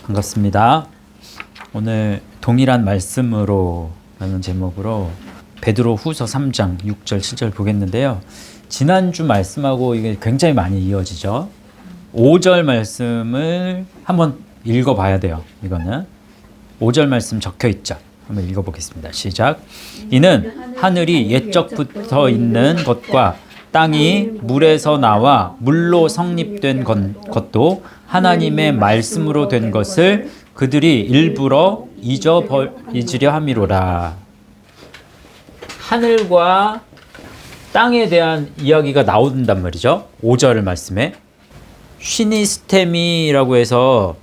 반갑습니다. 오늘 동일한 말씀으로 라는 제목으로 베드로 후서 3장 6절 7절 보겠는데요. 지난주 말씀하고 이게 굉장히 많이 이어지죠. 5절 말씀을 한번 읽어봐야 돼요. 이거는 5절 말씀 적혀있죠. 한번 읽어보겠습니다. 시작. 이는 하늘이 옛적부터 있는 것과 땅이 물에서 나와 물로 성립된 것도 하나님의 말씀으로 된 것을 그들이 일부러 잊으려 함이로라. 하늘과 땅에 대한 이야기가 나온단 말이죠. 5절 말씀에 시니스테미라고 해서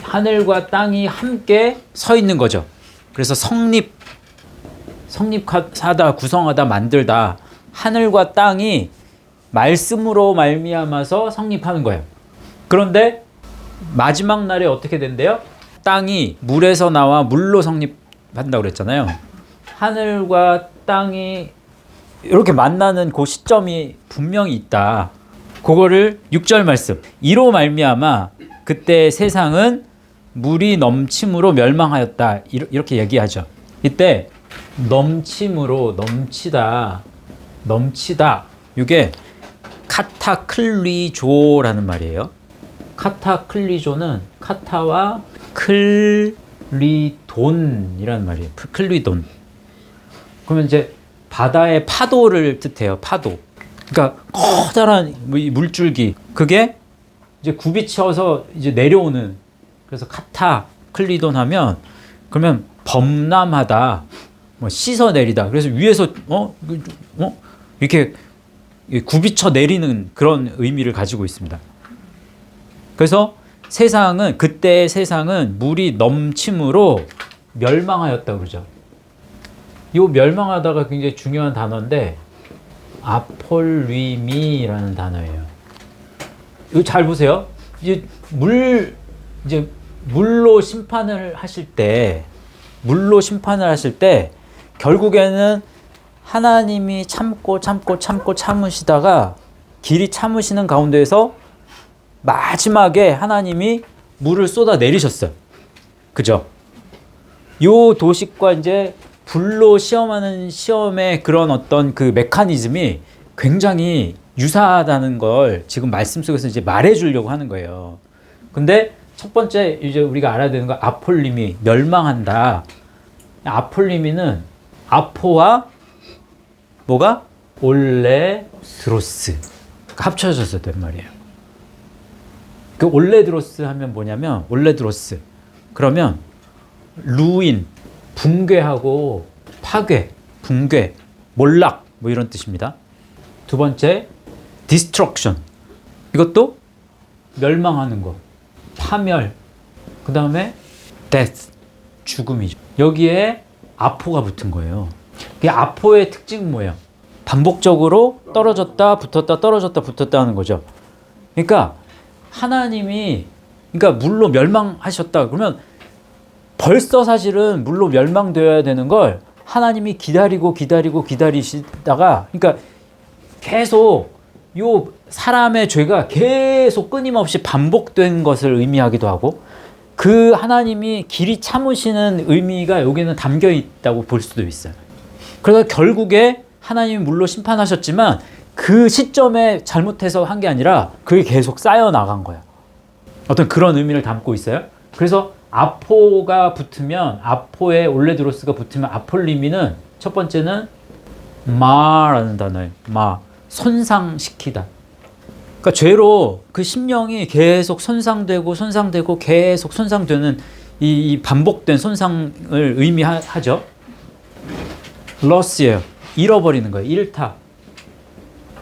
하늘과 땅이 함께 서 있는 거죠. 그래서 성립하다, 구성하다, 만들다. 하늘과 땅이 말씀으로 말미암아서 성립하는 거예요. 그런데 마지막 날에 어떻게 된대요? 땅이 물에서 나와 물로 성립한다고 그랬잖아요. 하늘과 땅이 이렇게 만나는 그 시점이 분명히 있다. 그거를 6절 말씀. 이로 말미암아 그때 세상은 물이 넘침으로 멸망하였다. 이렇게 얘기하죠. 이때 넘침으로 넘치다. 이게 카타클리조라는 말이에요. 카타클리조는 카타와 클리돈이라는 말이에요. 클리돈. 그러면 이제 바다의 파도를 뜻해요. 파도. 그러니까 커다란 물줄기. 그게 이제 굽이쳐서 이제 내려오는. 그래서 카타클리돈 하면 그러면 범람하다. 뭐 씻어내리다. 그래서 위에서 이렇게 굽이쳐 내리는 그런 의미를 가지고 있습니다. 그래서 그때의 세상은 물이 넘침으로 멸망하였다고 그러죠. 이 멸망하다가 굉장히 중요한 단어인데 아폴리미라는 단어예요. 이거 잘 보세요. 물로 심판을 하실 때 결국에는 하나님이 참으시다가 길이 참으시는 가운데에서 마지막에 하나님이 물을 쏟아 내리셨어요. 그죠? 요 도식과 이제 불로 시험하는 시험의 그런 어떤 그 메커니즘이 굉장히 유사하다는 걸 지금 말씀 속에서 이제 말해 주려고 하는 거예요. 근데 첫 번째 이제 우리가 알아야 되는 건 아폴리미, 멸망한다. 아폴리미는 아포와 뭐가? 올레드로스 합쳐져서 된 말이에요. 그 올레드로스 하면 뭐냐면 올레드로스 그러면 루인, 붕괴하고 파괴, 붕괴, 몰락 뭐 이런 뜻입니다. 두 번째 디스트럭션 이것도 멸망하는 거, 파멸. 그 다음에 death, 죽음이죠. 여기에 아포가 붙은 거예요. 이 아포의 특징은 뭐예요? 반복적으로 떨어졌다 붙었다 떨어졌다 붙었다 하는 거죠. 그러니까 하나님이 물로 멸망하셨다 그러면 벌써 사실은 물로 멸망되어야 되는 걸 하나님이 기다리시다가 그러니까 계속 요 사람의 죄가 계속 끊임없이 반복된 것을 의미하기도 하고 그 하나님이 길이 참으시는 의미가 여기는 담겨 있다고 볼 수도 있어요. 그래서 결국에 하나님이 물로 심판하셨지만 그 시점에 잘못해서 한 게 아니라 그게 계속 쌓여 나간 거야. 어떤 그런 의미를 담고 있어요. 그래서 아포가 붙으면 아포에 올레드로스가 붙으면 아폴리미는 첫 번째는 마라는 단어예요. 손상시키다. 그러니까 죄로 그 심령이 계속 손상되고 계속 손상되는 이 반복된 손상을 의미하죠. loss예요. 잃어버리는 거예요. 잃다.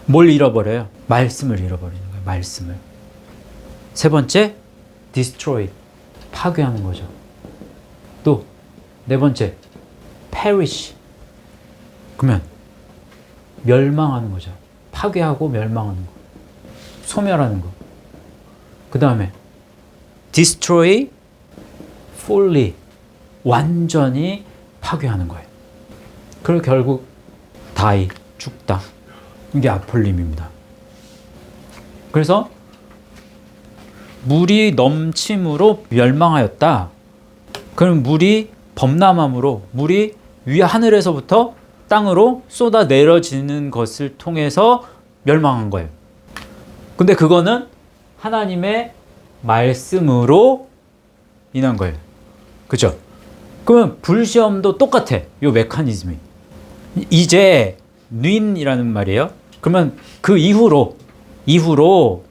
뭘 잃어버려요? 말씀을 잃어버리는 거예요. 말씀을. 세 번째, destroy. 파괴하는 거죠. 또 네 번째, perish. 그러면 멸망하는 거죠. 파괴하고 멸망하는 거. 소멸하는 거. 그 다음에 destroy fully. 완전히 파괴하는 거예요. 그리고 결국 die. 죽다. 이게 아폴림입니다. 그래서 물이 넘침으로 멸망하였다. 그럼 물이 범람함으로 물이 위 하늘에서부터 땅으로 쏟아 내려지는 것을 통해서 멸망한 거예요. 근데 그거는 하나님의 말씀으로 인한 거예요. 그죠? 그러면 불시험도 똑같아. 요 메커니즘이. 이제 닌이라는 말이에요. 그러면 그 이후로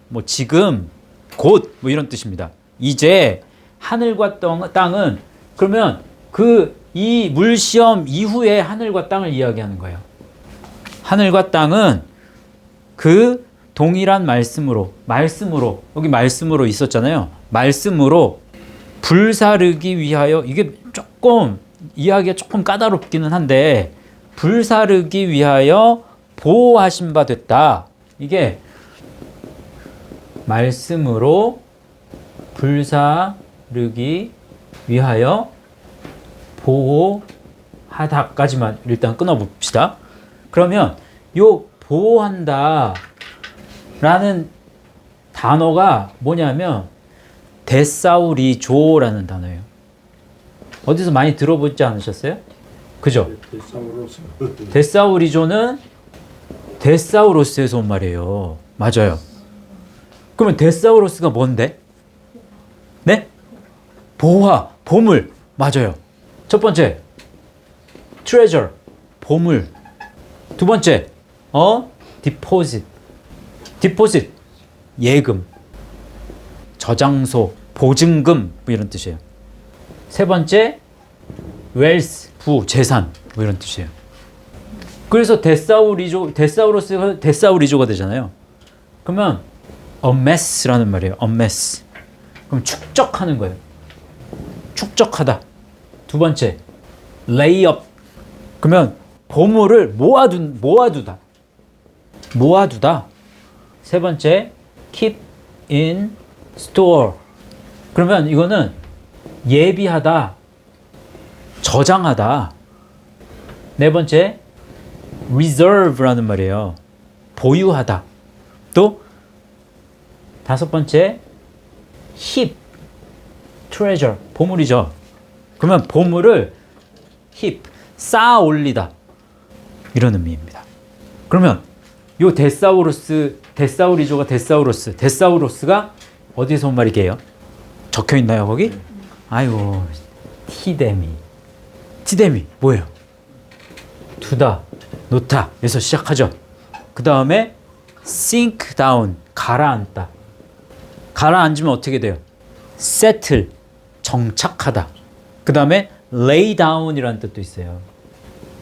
뭐 지금 곧 뭐 이런 뜻입니다. 이제 하늘과 땅은 그러면 이 물시험 이후에 하늘과 땅을 이야기하는 거예요. 하늘과 땅은 그 동일한 말씀으로 여기 말씀으로 있었잖아요. 말씀으로 불사르기 위하여 이게 조금 이야기가 조금 까다롭기는 한데 불사르기 위하여 보호하신 바 됐다. 이게 말씀으로 불사르기 위하여 보호하다까지만 일단 끊어봅시다. 그러면 요 보호한다 라는 단어가 뭐냐면 데사우리조라는 단어예요. 어디서 많이 들어보지 않으셨어요? 그죠? 데사우리조는 데사우로스에서 온 말이에요. 맞아요. 그러면 데사우로스가 뭔데? 네? 보화, 보물. 맞아요. 첫 번째, treasure, 보물. 두 번째, deposit, 예금, 저장소, 보증금 뭐 이런 뜻이에요. 세 번째, wealth, 재산 뭐 이런 뜻이에요. 그래서 데사우로스가 데사우리조가 되잖아요. 그러면 amass라는 말이에요. amass. 그럼 축적하는 거예요. 축적하다. 두 번째, lay up. 그러면 보물을 모아두다. 세 번째, keep in store. 그러면 이거는 예비하다, 저장하다. 네 번째, reserve라는 말이에요. 보유하다. 또 다섯 번째, heap, treasure, 보물이죠. 그러면 보물을 heap, 쌓아 올리다. 이런 의미입니다. 그러면 요 데사우리조가 데사우로스가 어디서 온 말이게요? 적혀 있나요, 거기? 아이고, 티데미 뭐예요? 두다, 놓다 에서 시작하죠. 그 다음에 sink down, 가라앉다. 가라앉으면 어떻게 돼요? settle, 정착하다. 그 다음에 lay down이라는 뜻도 있어요.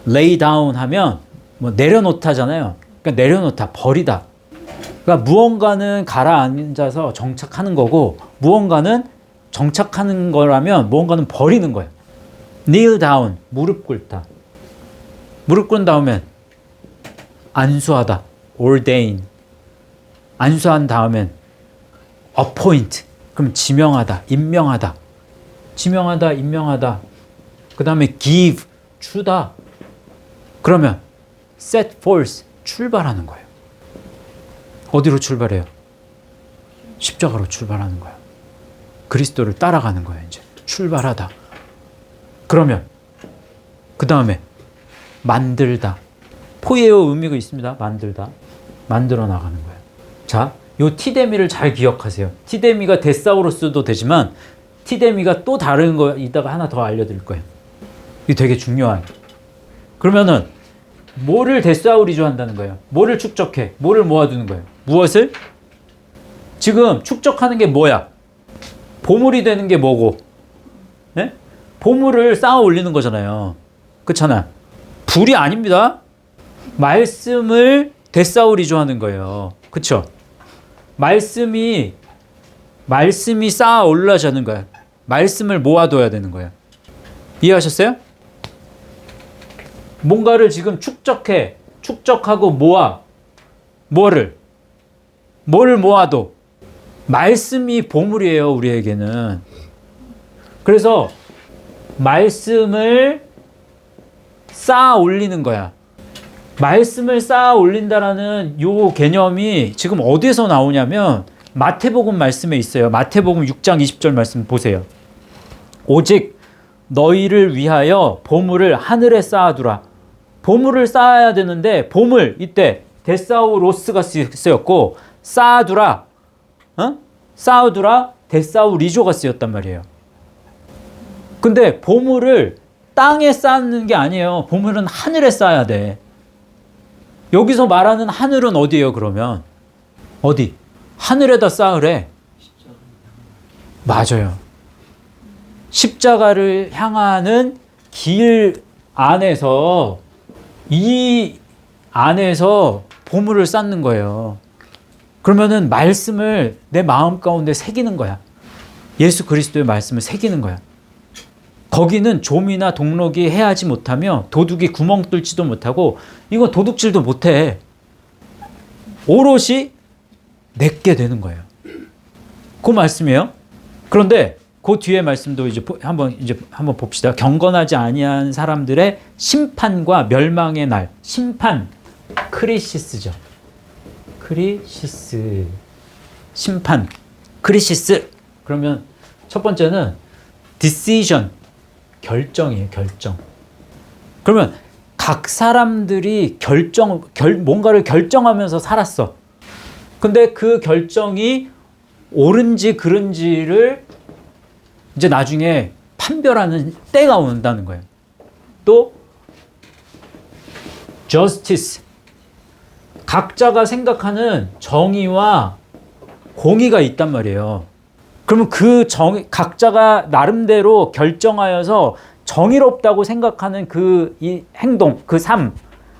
lay down 하면 뭐 내려놓다잖아요. 그러니까 내려놓다, 버리다. 그러니까 무언가는 가라앉아서 정착하는 거고 무언가는 정착하는 거라면 무언가는 버리는 거예요. kneel down, 무릎 꿇다. 무릎 꿇은 다음에 안수하다, ordain. 안수한 다음엔 appoint, 그럼 지명하다, 임명하다. 그 다음에 give, 주다. 그러면 set forth, 출발하는 거예요. 어디로 출발해요? 십자가로 출발하는 거예요. 그리스도를 따라가는 거예요. 이제 출발하다. 그러면 그 다음에 만들다. 포에어 의미가 있습니다. 만들다. 만들어 나가는 거예요. 자, 요 티데미를 잘 기억하세요. 티데미가 데사우로스도 되지만 티데미가 또 다른 거 이따가 하나 더 알려드릴 거예요. 이게 되게 중요한. 그러면은 뭐를 데사우리조 한다는 거예요? 뭐를 축적해? 뭐를 모아두는 거예요? 무엇을? 지금 축적하는 게 뭐야? 보물이 되는 게 뭐고? 네? 보물을 쌓아 올리는 거잖아요. 그렇잖아. 불이 아닙니다. 말씀을 데사우리조 하는 거예요. 그쵸? 말씀이 쌓아 올라가는 거야. 말씀을 모아둬야 되는 거야. 이해하셨어요? 뭔가를 지금 축적하고 모아. 뭐를 모아도 말씀이 보물이에요, 우리에게는. 그래서 말씀을 쌓아 올리는 거야. 말씀을 쌓아 올린다라는 요 개념이 지금 어디서 나오냐면 마태복음 말씀에 있어요. 마태복음 6장 20절 말씀 보세요. 오직 너희를 위하여 보물을 하늘에 쌓아두라. 보물을 쌓아야 되는데 보물 이때 데사우로스가 쓰였고 쌓아두라, 쌓아두라 데사우리조가 쓰였단 말이에요. 근데 보물을 땅에 쌓는 게 아니에요. 보물은 하늘에 쌓아야 돼. 여기서 말하는 하늘은 어디예요, 그러면? 어디? 하늘에다 쌓으래. 맞아요. 십자가를 향하는 길 안에서, 이 안에서 보물을 쌓는 거예요. 그러면은 말씀을 내 마음 가운데 새기는 거야. 예수 그리스도의 말씀을 새기는 거야. 거기는 좀이나 동록이 해하지 못하며 도둑이 구멍 뚫지도 못하고, 이거 도둑질도 못해. 오롯이 내게 되는 거예요. 그 말씀이에요. 그런데 그 뒤에 말씀도 이제 한번 봅시다. 경건하지 아니한 사람들의 심판과 멸망의 날. 심판, 크리시스죠. 크리시스, 심판, 크리시스. 그러면 첫 번째는 decision, 결정이에요. 결정. 그러면 각 사람들이 뭔가를 결정하면서 살았어. 근데 그 결정이 옳은지 그른지를 이제 나중에 판별하는 때가 온다는 거예요. 또 justice, 각자가 생각하는 정의와 공의가 있단 말이에요. 그러면 그 각자가 나름대로 결정하여서 정의롭다고 생각하는 이 행동, 그 삶,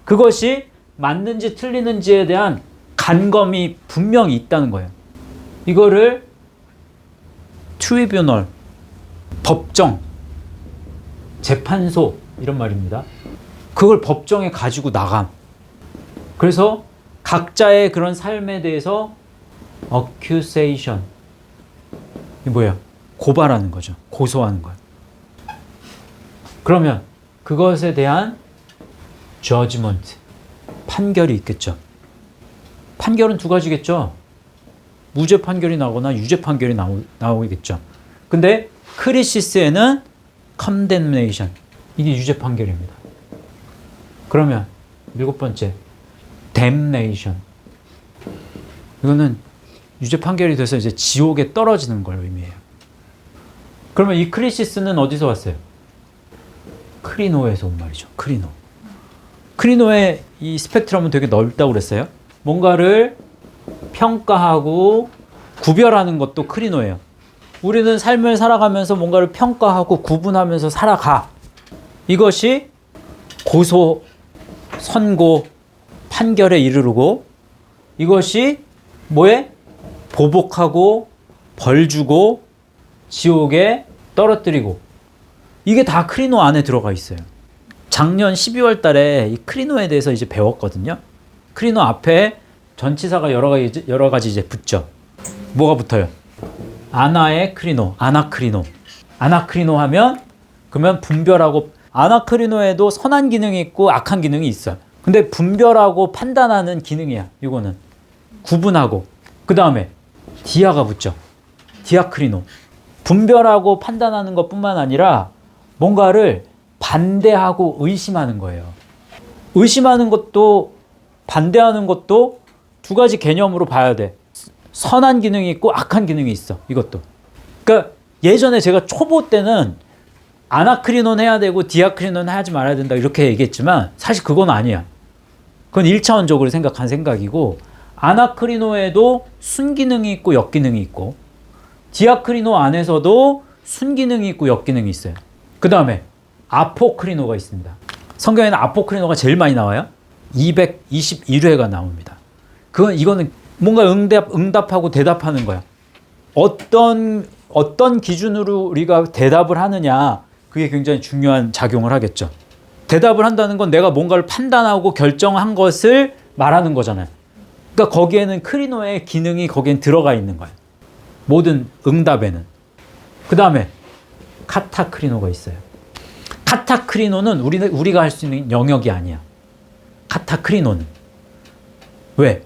그것이 맞는지 틀리는지에 대한 간검이 분명히 있다는 거예요. 이거를 트리뷰널, 법정, 재판소 이런 말입니다. 그걸 법정에 가지고 나감. 그래서 각자의 그런 삶에 대해서 accusation, 이 뭐야? 고발하는 거죠. 고소하는 거예요. 그러면 그것에 대한 judgment, 판결이 있겠죠. 판결은 두 가지겠죠. 무죄 판결이 나거나 유죄 판결이 나오겠죠. 근데 크리시스에는 condemnation, 이게 유죄 판결입니다. 그러면 7번째, damnation, 이거는 유죄 판결이 돼서 이제 지옥에 떨어지는 걸 의미해요. 그러면 이 크리시스는 어디서 왔어요? 크리노에서 온 말이죠. 크리노의 이 스펙트럼은 되게 넓다고 그랬어요. 뭔가를 평가하고 구별하는 것도 크리노예요. 우리는 삶을 살아가면서 뭔가를 평가하고 구분하면서 살아가. 이것이 고소, 선고, 판결에 이르르고, 이것이 뭐에? 보복하고 벌 주고 지옥에 떨어뜨리고, 이게 다 크리노 안에 들어가 있어요. 작년 12월 달에 이 크리노에 대해서 이제 배웠거든요. 크리노 앞에 전치사가 여러 가지 이제 붙죠. 뭐가 붙어요? 아나의 크리노, 아나크리노. 아나크리노 하면 그러면 분별하고, 아나크리노에도 선한 기능이 있고 악한 기능이 있어요. 근데 분별하고 판단하는 기능이야. 이거는 구분하고. 그 다음에 디아가 붙죠. 디아크리노. 분별하고 판단하는 것뿐만 아니라 뭔가를 반대하고 의심하는 거예요. 의심하는 것도 반대하는 것도 두 가지 개념으로 봐야 돼. 선한 기능이 있고 악한 기능이 있어. 이것도. 그러니까 예전에 제가 초보 때는 아나크리노는 해야 되고 디아크리노는 하지 말아야 된다 이렇게 얘기했지만 사실 그건 아니야. 그건 1차원적으로 생각한 생각이고, 아나크리노에도 순기능이 있고 역기능이 있고, 디아크리노 안에서도 순기능이 있고 역기능이 있어요. 그 다음에 아포크리노가 있습니다. 성경에는 아포크리노가 제일 많이 나와요. 221회가 나옵니다. 이거는 뭔가 응답하고 대답하는 거야. 어떤 기준으로 우리가 대답을 하느냐, 그게 굉장히 중요한 작용을 하겠죠. 대답을 한다는 건 내가 뭔가를 판단하고 결정한 것을 말하는 거잖아요. 그러니까 거기에는 크리노의 기능이 거기엔 들어가 있는 거예요. 모든 응답에는. 그 다음에 카타크리노가 있어요. 카타크리노는 우리가 할 수 있는 영역이 아니야. 카타크리노는. 왜?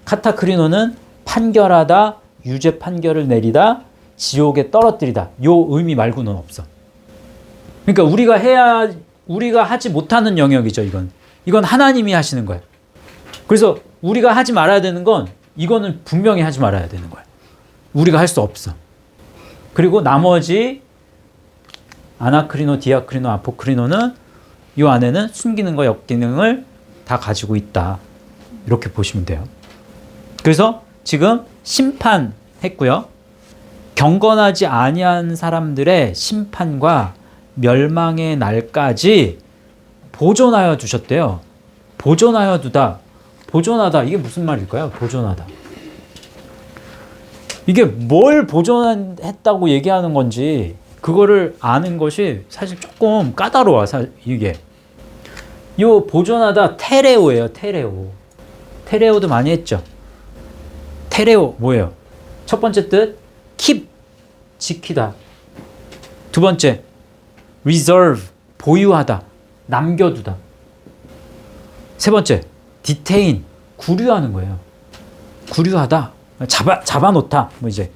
카타크리노는 판결하다, 유죄 판결을 내리다 지옥에 떨어뜨리다. 요 의미 말고는 없어. 그러니까 우리가 하지 못하는 영역이죠. 이건 하나님이 하시는 거예요. 그래서 우리가 하지 말아야 되는 건 이거는 분명히 하지 말아야 되는 거예요. 우리가 할 수 없어. 그리고 나머지 아나크리노, 디아크리노, 아포크리노는 이 안에는 순기능과 역기능을 다 가지고 있다. 이렇게 보시면 돼요. 그래서 지금 심판했고요. 경건하지 아니한 사람들의 심판과 멸망의 날까지 보존하여 두셨대요. 보존하여 두다. 보존하다. 이게 무슨 말일까요? 보존하다. 이게 뭘 보존했다고 얘기하는 건지 그거를 아는 것이 사실 조금 까다로워. 이게. 요 보존하다 테레오예요. 테레오. 테레오도 많이 했죠. 테레오 뭐예요? 첫 번째 뜻 keep 지키다. 두 번째 reserve 보유하다. 남겨두다. 세 번째 detain 구류하는 거예요. 구류하다. 잡아놓다. 뭐 이제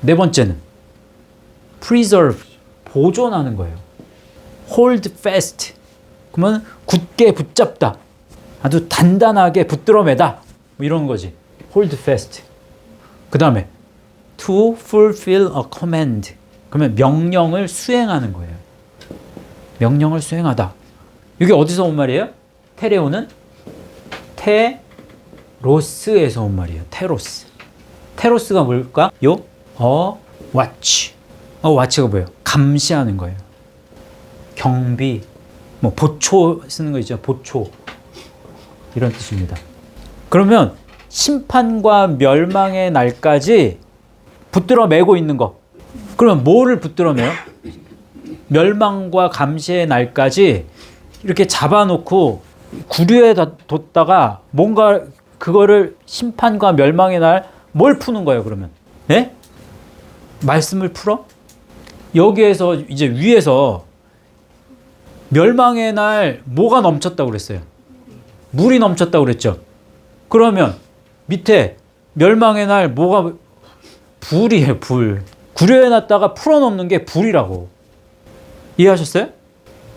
네 번째는 preserve 보존하는 거예요. hold fast 그러면 굳게 붙잡다. 아주 단단하게 붙들어매다. 뭐 이런 거지. hold fast. 그 다음에 to fulfill a command. 그러면 명령을 수행하는 거예요. 명령을 수행하다. 이게 어디서 온 말이에요? 테레오는 테로스에서 온 말이에요. 테로스. 테로스가 뭘까? watch. watch가 뭐예요? 감시하는 거예요. 경비, 뭐 보초 쓰는 거 있죠. 보초. 이런 뜻입니다. 그러면 심판과 멸망의 날까지 붙들어 매고 있는 거. 그러면 뭐를 붙들어 매요? 멸망과 감시의 날까지 이렇게 잡아놓고 구류에 뒀다가 뭔가 그거를 심판과 멸망의 날 뭘 푸는 거예요, 그러면? 네? 말씀을 풀어? 여기에서 이제 위에서 멸망의 날 뭐가 넘쳤다고 그랬어요? 물이 넘쳤다고 그랬죠? 그러면 밑에 멸망의 날 뭐가 불이에요, 불. 구려해 놨다가 풀어놓는 게 불이라고. 이해하셨어요?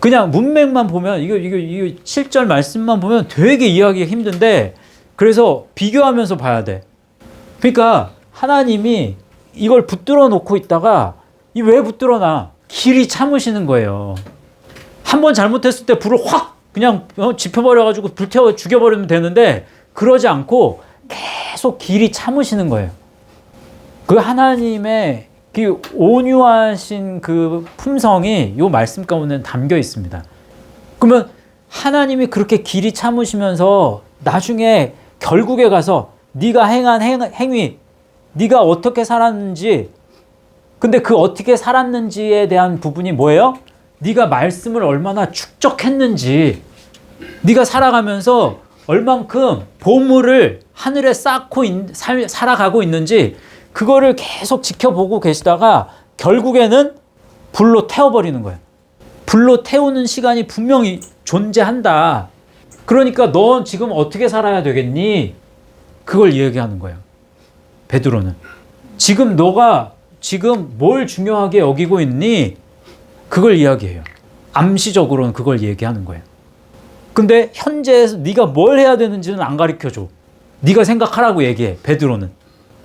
그냥 문맥만 보면 이거 7절 말씀만 보면 되게 이해하기가 힘든데 그래서 비교하면서 봐야 돼. 그러니까 하나님이 이걸 붙들어 놓고 있다가 이 왜 붙들어 놔? 길이 참으시는 거예요. 한 번 잘못했을 때 불을 확 그냥 지펴버려가지고 불태워 죽여버리면 되는데 그러지 않고 계속 길이 참으시는 거예요. 그 하나님의 그 온유하신 그 품성이 이 말씀 가운데 담겨 있습니다. 그러면 하나님이 그렇게 길이 참으시면서 나중에 결국에 가서 네가 행한 행위, 네가 어떻게 살았는지, 근데 그 어떻게 살았는지에 대한 부분이 뭐예요? 네가 말씀을 얼마나 축적했는지, 네가 살아가면서 얼만큼 보물을 하늘에 쌓고 살아가고 있는지 그거를 계속 지켜보고 계시다가 결국에는 불로 태워버리는 거예요. 불로 태우는 시간이 분명히 존재한다. 그러니까 넌 지금 어떻게 살아야 되겠니? 그걸 얘기하는 거예요. 베드로는. 지금 너가 지금 뭘 중요하게 여기고 있니? 그걸 이야기해요. 암시적으로는 그걸 얘기하는 거예요. 근데 현재에서 네가 뭘 해야 되는지는 안 가르쳐줘. 네가 생각하라고 얘기해. 베드로는.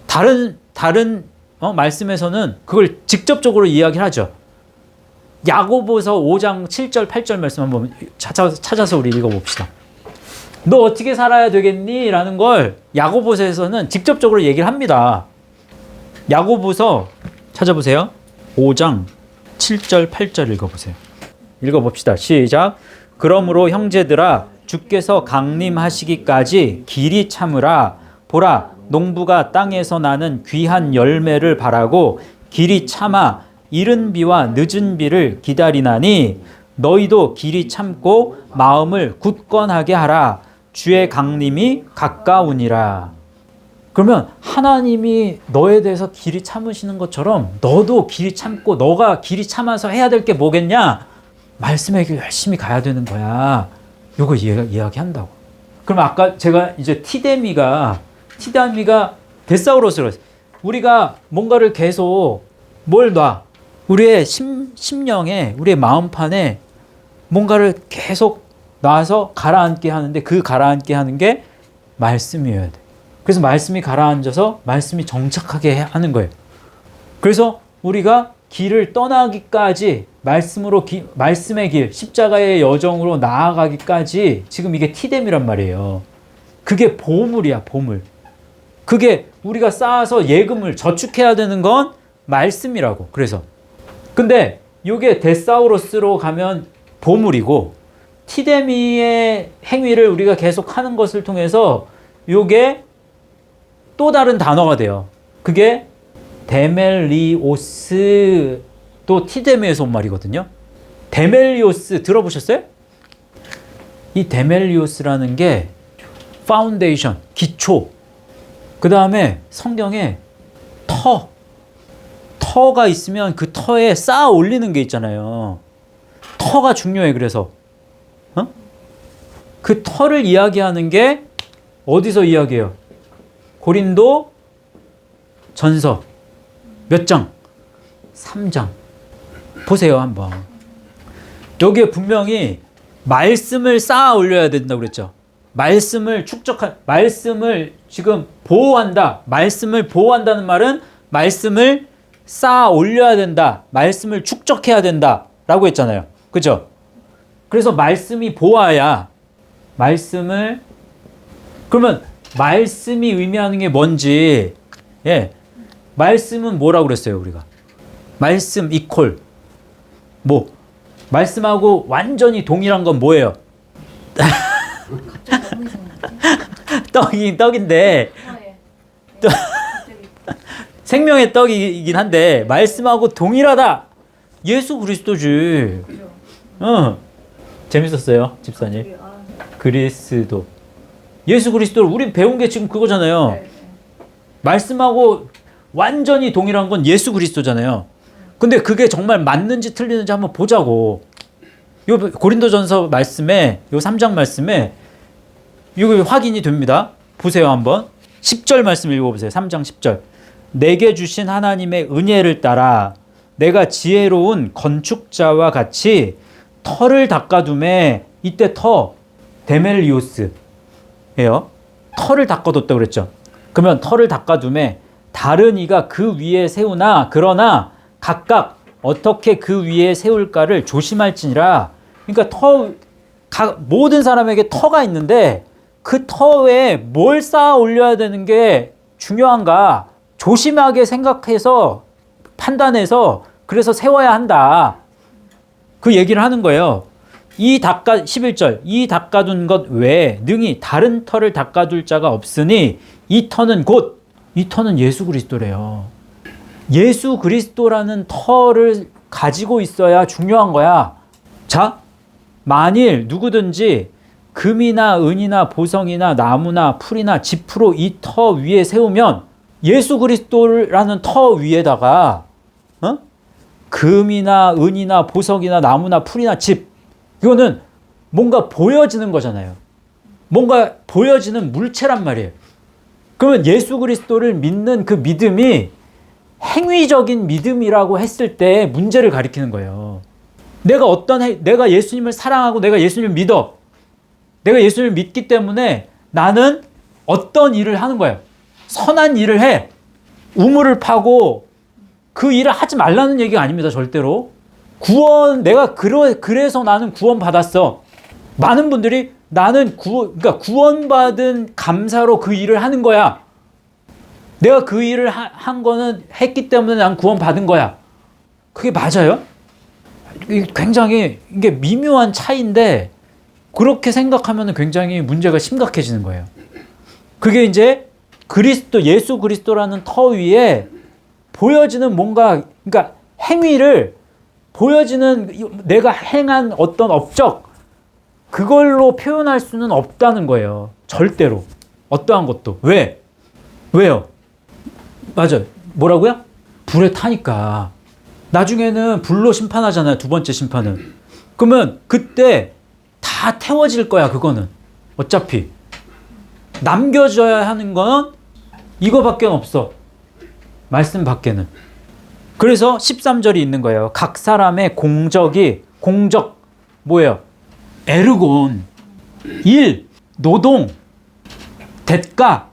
다른 말씀에서는 그걸 직접적으로 이야기를 하죠. 야고보서 5장 7절 8절 말씀 한번 찾아서 우리 읽어봅시다. 너 어떻게 살아야 되겠니? 라는 걸 야고보서에서는 직접적으로 얘기를 합니다. 야고보서 찾아보세요. 5장 7절 8절 읽어보세요. 읽어봅시다. 시작. 그러므로 형제들아 주께서 강림하시기까지 길이 참으라. 보라 농부가 땅에서 나는 귀한 열매를 바라고 길이 참아 이른 비와 늦은 비를 기다리나니 너희도 길이 참고 마음을 굳건하게 하라. 주의 강림이 가까우니라. 그러면 하나님이 너에 대해서 길이 참으시는 것처럼 너도 길이 참고 너가 길이 참아서 해야 될 게 뭐겠냐? 말씀에 열심히 가야 되는 거야. 이거 이야기한다고. 그럼 아까 제가 이제 티데미가 데사우로스로 우리가 뭔가를 계속 뭘 놔? 우리의 심령에, 우리의 마음판에 뭔가를 계속 놔서 가라앉게 하는데 그 가라앉게 하는 게 말씀이어야 돼. 그래서 말씀이 가라앉아서 말씀이 정착하게 하는 거예요. 그래서 우리가 길을 떠나기까지 말씀의 길, 십자가의 여정으로 나아가기까지 지금 이게 티뎀이란 말이에요. 그게 보물이야, 보물. 그게 우리가 쌓아서 예금을 저축해야 되는 건 말씀이라고. 그래서 근데 이게 데사우로스로 가면 보물이고 티데미의 행위를 우리가 계속 하는 것을 통해서 이게 또 다른 단어가 돼요. 그게 데멜리오스, 또 티데미에서 온 말이거든요. 데멜리오스 들어보셨어요? 이 데멜리오스라는 게 파운데이션, 기초. 그 다음에 성경에 터가 있으면 그 터에 쌓아 올리는 게 있잖아요. 터가 중요해. 그래서 그 터를 이야기하는 게 어디서 이야기해요? 고린도 전서 몇 장? 3장. 보세요 한번. 여기에 분명히 말씀을 쌓아 올려야 된다고 그랬죠. 말씀을 지금 보호한다. 말씀을 보호한다는 말은 말씀을 쌓아 올려야 된다. 말씀을 축적해야 된다. 라고 했잖아요. 그죠? 그래서 말씀이 보아야 그러면 말씀이 의미하는 게 뭔지, 말씀은 뭐라고 그랬어요, 우리가? 말씀 이퀄. 말씀하고 완전히 동일한 건 뭐예요? 떡인데, 생명의 떡이긴 한데, 말씀하고 동일하다. 예수 그리스도지. 재밌었어요, 집사님. 그리스도. 예수 그리스도를 우리 배운 게 지금 그거잖아요. 말씀하고 완전히 동일한 건 예수 그리스도잖아요. 근데 그게 정말 맞는지 틀리는지 한번 보자고. 요 고린도전서 말씀에, 요 3장 말씀에 이거 확인이 됩니다. 보세요 한번. 10절 말씀 읽어보세요. 3장 10절. 내게 주신 하나님의 은혜를 따라 내가 지혜로운 건축자와 같이 터를 닦아둠에, 이때 데멜리오스예요. 터를 닦아뒀다고 그랬죠. 그러면 터를 닦아둠에 다른 이가 그 위에 세우나 그러나 각각 어떻게 그 위에 세울까를 조심할지니라. 그러니까 모든 사람에게 터가 있는데 그 터에 뭘 쌓아 올려야 되는 게 중요한가 조심하게 생각해서 판단해서 그래서 세워야 한다. 그 얘기를 하는 거예요. 11절 이 닦아둔 것 외에 능히 다른 터를 닦아둘 자가 없으니 이 터는 예수 그리스도래요. 예수 그리스도라는 터를 가지고 있어야 중요한 거야. 자, 만일 누구든지 금이나 은이나 보성이나 나무나 풀이나 짚으로 이 터 위에 세우면, 예수 그리스도라는 터 위에다가 금이나 은이나 보석이나 나무나 풀이나 집, 이거는 뭔가 보여지는 거잖아요. 뭔가 보여지는 물체란 말이에요. 그러면 예수 그리스도를 믿는 그 믿음이 행위적인 믿음이라고 했을 때 문제를 가리키는 거예요. 내가 예수님을 사랑하고 내가 예수님을 믿어. 내가 예수님을 믿기 때문에 나는 어떤 일을 하는 거예요. 선한 일을 해. 우물을 파고 그 일을 하지 말라는 얘기가 아닙니다. 절대로. 내가 그래서 나는 구원 받았어. 많은 분들이 나는 그러니까 구원받은 감사로 그 일을 하는 거야. 내가 그 일을 한 거는 했기 때문에 난 구원 받은 거야. 그게 맞아요? 굉장히 이게 미묘한 차이인데 그렇게 생각하면 굉장히 문제가 심각해지는 거예요. 그게 이제 예수 그리스도라는 터 위에 보여지는 뭔가, 그러니까 행위를 보여지는 내가 행한 어떤 업적, 그걸로 표현할 수는 없다는 거예요. 절대로. 어떠한 것도. 왜요? 맞아요. 뭐라고요? 불에 타니까. 나중에는 불로 심판하잖아요. 두 번째 심판은. 그러면 그때 다 태워질 거야. 그거는. 어차피. 남겨져야 하는 건 이거밖에 없어. 말씀 밖에는. 그래서 13절이 있는 거예요. 각 사람의 공적 뭐예요? 에르곤, 일, 노동, 대가.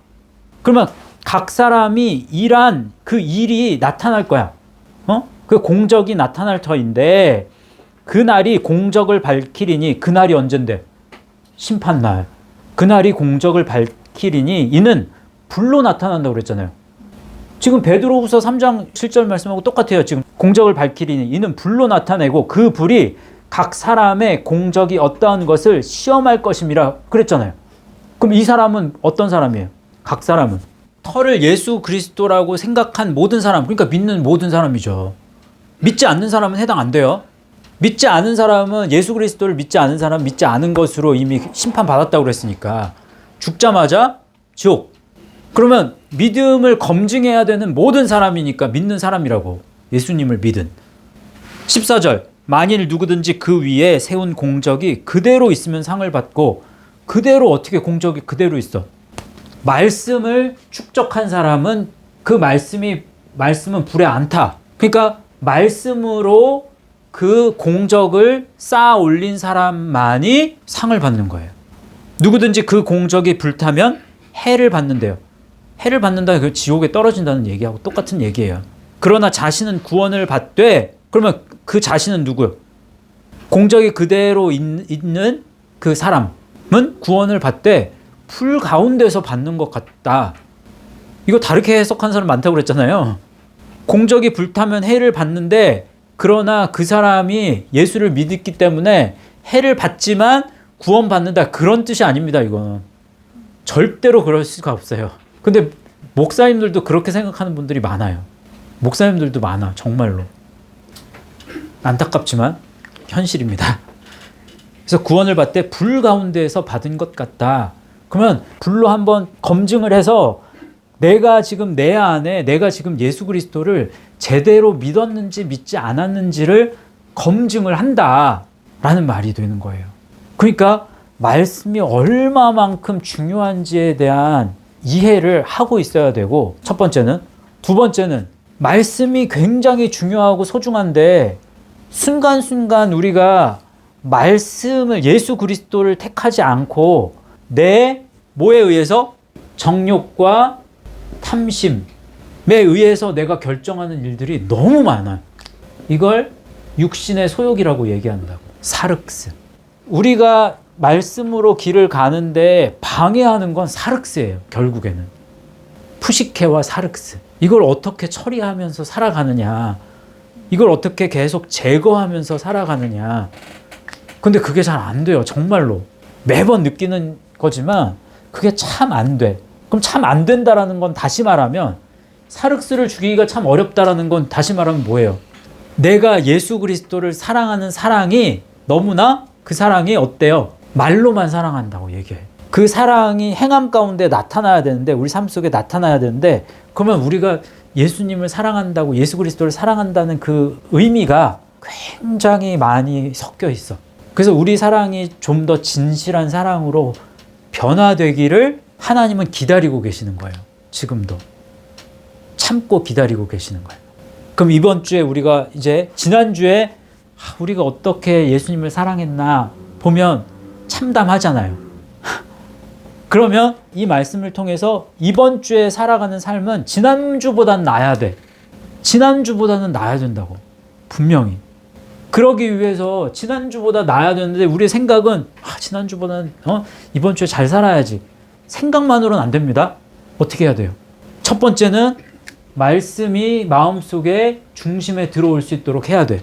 그러면 각 사람이 일한 그 일이 나타날 거야. 그 공적이 나타날 터인데 그날이 공적을 밝히리니, 그날이 언젠데? 심판날. 그날이 공적을 밝히리니 이는 불로 나타난다고 그랬잖아요. 지금 베드로후서 3장 7절 말씀하고 똑같아요. 지금 공적을 밝히리니 이는 불로 나타내고 그 불이 각 사람의 공적이 어떠한 것을 시험할 것임이라 그랬잖아요. 그럼 이 사람은 어떤 사람이에요? 각 사람은 터를 예수 그리스도라고 생각한 모든 사람, 그러니까 믿는 모든 사람이죠. 믿지 않는 사람은 해당 안 돼요. 믿지 않은 사람은, 예수 그리스도를 믿지 않은 사람은 믿지 않은 것으로 이미 심판받았다고 그랬으니까 죽자마자 지옥. 그러면 믿음을 검증해야 되는 모든 사람이니까 믿는 사람이라고, 예수님을 믿은. 14절, 만일 누구든지 그 위에 세운 공적이 그대로 있으면 상을 받고, 그대로 어떻게 공적이 그대로 있어? 말씀을 축적한 사람은 그 말씀은 불에 안 타. 그러니까 말씀으로 그 공적을 쌓아 올린 사람만이 상을 받는 거예요. 누구든지 그 공적이 불타면 해를 받는데요. 해를 받는다, 그 지옥에 떨어진다는 얘기하고 똑같은 얘기예요. 그러나 자신은 구원을 받되, 그러면 그 자신은 누구요? 공적이 그대로 있는 그 사람은 구원을 받되 풀 가운데서 받는 것 같다. 이거 다르게 해석한 사람 많다고 그랬잖아요. 공적이 불타면 해를 받는데, 그러나 그 사람이 예수를 믿었기 때문에 해를 받지만 구원받는다, 그런 뜻이 아닙니다. 이건 절대로 그럴 수가 없어요. 근데 목사님들도 그렇게 생각하는 분들이 많아요. 목사님들도 많아, 정말로. 안타깝지만 현실입니다. 그래서 구원을 받되 불 가운데에서 받은 것 같다. 그러면 불로 한번 검증을 해서 내가 지금 내 안에, 내가 지금 예수 그리스도를 제대로 믿었는지 믿지 않았는지를 검증을 한다라는 말이 되는 거예요. 그러니까 말씀이 얼마만큼 중요한지에 대한 이해를 하고 있어야 되고, 첫 번째는. 두 번째는 말씀이 굉장히 중요하고 소중한데 순간순간 우리가 말씀을, 예수 그리스도를 택하지 않고 내 뭐에 의해서? 정욕과 탐심에 의해서 내가 결정하는 일들이 너무 많아요. 이걸 육신의 소욕이라고 얘기한다고. 사륵스. 우리가 말씀으로 길을 가는데 방해하는 건 사륵스예요. 결국에는 푸시케와 사륵스. 이걸 어떻게 처리하면서 살아가느냐, 이걸 어떻게 계속 제거하면서 살아가느냐. 근데 그게 잘 안 돼요. 정말로 매번 느끼는 거지만 그게 참 안 돼. 그럼 참 안 된다라는 건, 다시 말하면 사륵스를 죽이기가 참 어렵다라는 건, 다시 말하면 뭐예요? 내가 예수 그리스도를 사랑하는 사랑이 너무나, 그 사랑이 어때요? 말로만 사랑한다고 얘기해. 그 사랑이 행함 가운데 나타나야 되는데, 우리 삶 속에 나타나야 되는데, 그러면 우리가 예수님을 사랑한다고, 예수 그리스도를 사랑한다는 그 의미가 굉장히 많이 섞여 있어. 그래서 우리 사랑이 좀 더 진실한 사랑으로 변화되기를 하나님은 기다리고 계시는 거예요. 지금도 참고 기다리고 계시는 거예요. 그럼 이번 주에 우리가 이제, 지난주에 우리가 어떻게 예수님을 사랑했나 보면 참담하잖아요. 그러면 이 말씀을 통해서 이번 주에 살아가는 삶은 지난주보다는 나아야 돼. 지난주보다는 나아야 된다고. 분명히. 그러기 위해서 지난주보다 나아야 되는데 우리의 생각은 지난주보다는 이번 주에 잘 살아야지. 생각만으로는 안 됩니다. 어떻게 해야 돼요? 첫 번째는 말씀이 마음속에 중심에 들어올 수 있도록 해야 돼.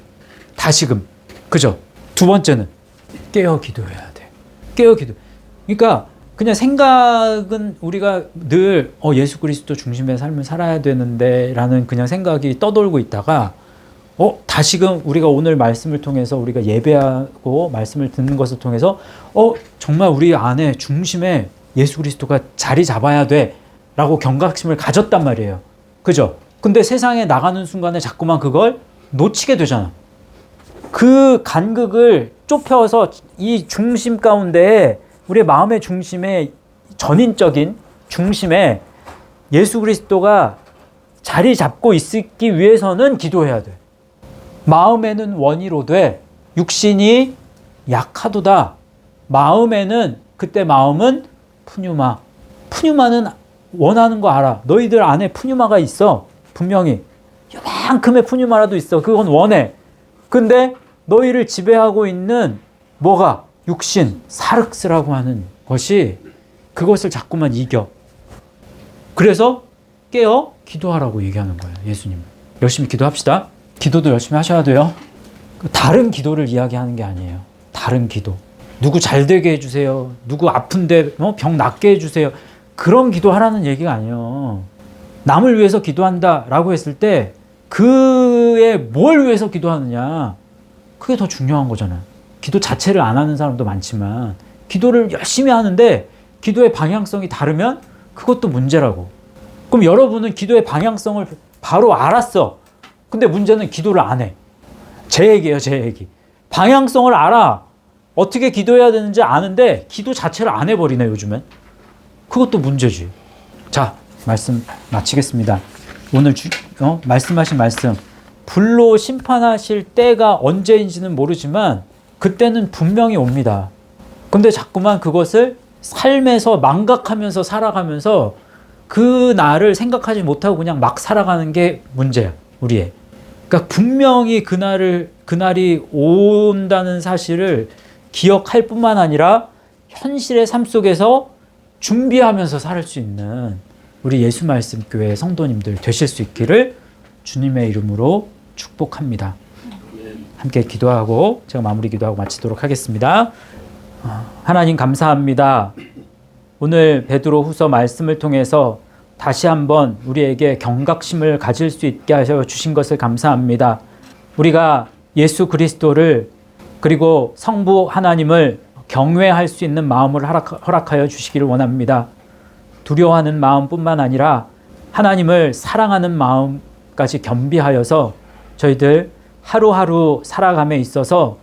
다시금. 그죠? 두 번째는 깨어 기도해야 돼. 깨어 기도. 그러니까 그냥 생각은 우리가 늘 예수 그리스도 중심의 삶을 살아야 되는데 라는 그냥 생각이 떠돌고 있다가 다시금 우리가 오늘 말씀을 통해서, 우리가 예배하고 말씀을 듣는 것을 통해서 정말 우리 안에 중심에 예수 그리스도가 자리 잡아야 돼 라고 경각심을 가졌단 말이에요. 그죠? 근데 세상에 나가는 순간에 자꾸만 그걸 놓치게 되잖아. 그 간극을 좁혀서 이 중심 가운데, 우리의 마음의 중심에, 전인적인 중심에 예수 그리스도가 자리 잡고 있기 위해서는 기도해야 돼. 마음에는 원이로되 육신이 약하도다. 마음에는, 그때 마음은 푸뉴마. 푸뉴마는 원하는 거 알아. 너희들 안에 푸뉴마가 있어. 분명히 요만큼의 푸뉴마라도 있어. 그건 원해. 근데 너희를 지배하고 있는 뭐가? 육신, 사륵스라고 하는 것이 그것을 자꾸만 이겨. 그래서 깨어 기도하라고 얘기하는 거예요. 예수님은. 열심히 기도합시다. 기도도 열심히 하셔야 돼요. 다른 기도를 이야기하는 게 아니에요. 다른 기도. 누구 잘 되게 해주세요. 누구 아픈데 병 낫게 해주세요. 그런 기도하라는 얘기가 아니에요. 남을 위해서 기도한다라고 했을 때 그의 뭘 위해서 기도하느냐, 그게 더 중요한 거잖아요. 기도 자체를 안 하는 사람도 많지만 기도를 열심히 하는데 기도의 방향성이 다르면 그것도 문제라고. 그럼 여러분은 기도의 방향성을 바로 알았어. 근데 문제는 기도를 안 해. 제 얘기예요, 제 얘기. 방향성을 알아. 어떻게 기도해야 되는지 아는데 기도 자체를 안 해버리네, 요즘엔. 그것도 문제지. 자, 말씀 마치겠습니다. 오늘 말씀하신 말씀, 불로 심판하실 때가 언제인지는 모르지만 그때는 분명히 옵니다. 근데 자꾸만 그것을 삶에서 망각하면서 살아가면서 그 날을 생각하지 못하고 그냥 막 살아가는 게 문제야, 우리의. 그러니까 분명히 그날이 온다는 사실을 기억할 뿐만 아니라 현실의 삶 속에서 준비하면서 살 수 있는 우리 예수 말씀 교회 성도님들 되실 수 있기를 주님의 이름으로 축복합니다. 함께 기도하고 제가 마무리 기도하고 마치도록 하겠습니다. 하나님 감사합니다. 오늘 베드로 후서 말씀을 통해서 다시 한번 우리에게 경각심을 가질 수 있게 하셔 주신 것을 감사합니다. 우리가 예수 그리스도를 그리고 성부 하나님을 경외할 수 있는 마음을 허락하여 주시기를 원합니다. 두려워하는 마음뿐만 아니라 하나님을 사랑하는 마음까지 겸비하여서 저희들 하루하루 살아감에 있어서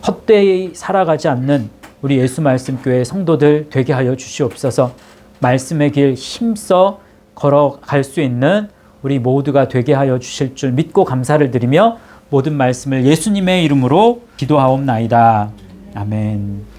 헛되이 살아가지 않는 우리 예수 말씀 교회 성도들 되게 하여 주시옵소서. 말씀의 길 힘써 걸어갈 수 있는 우리 모두가 되게 하여 주실 줄 믿고 감사를 드리며 모든 말씀을 예수님의 이름으로 기도하옵나이다. 아멘.